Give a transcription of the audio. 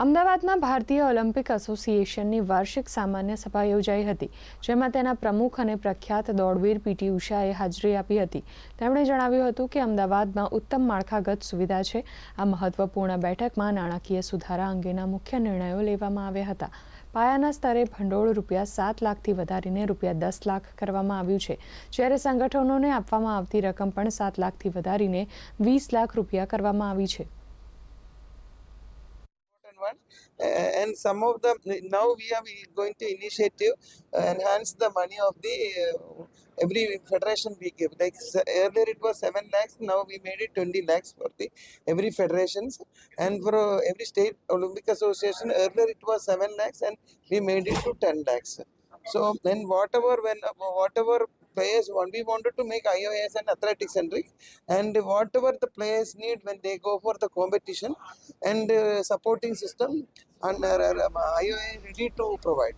અમદાવાદમાં ભારતીય ઓલિમ્પિક એસોસિએશનની વાર્ષિક સામાન્ય સભા યોજાઈ હતી, જેમાં તેના પ્રમુખ અને પ્રખ્યાત દોડવીર પીટી ઉષાએ હાજરી આપી હતી. તેમણે જણાવ્યું હતું કે અમદાવાદમાં ઉત્તમ માળખાગત સુવિધા છે. આ મહત્વપૂર્ણ બેઠકમાં નાણાકીય સુધારા અંગેના મુખ્ય નિર્ણયો લેવામાં આવ્યા હતા. પાયાના સ્તરે ભંડોળ ₹7 લાખથી વધારીને ₹10 લાખ કરવામાં આવ્યું છે, જ્યારે સંગઠનોને આપવામાં આવતી રકમ પણ ₹7 લાખથી વધારીને ₹20 લાખ કરવામાં આવી છે. One and some of them now we are going to initiative enhance the money of the every federation we give, like earlier it was 7 lakhs, now we made it 20 lakhs for the every federations, and for every state Olympic association earlier it was 7 lakhs and we made it to 10 lakhs. So then whatever players want, we wanted to make IOAs and athletic centric, and whatever the players need when they go for the competition and supporting system, and IOA ready to provide.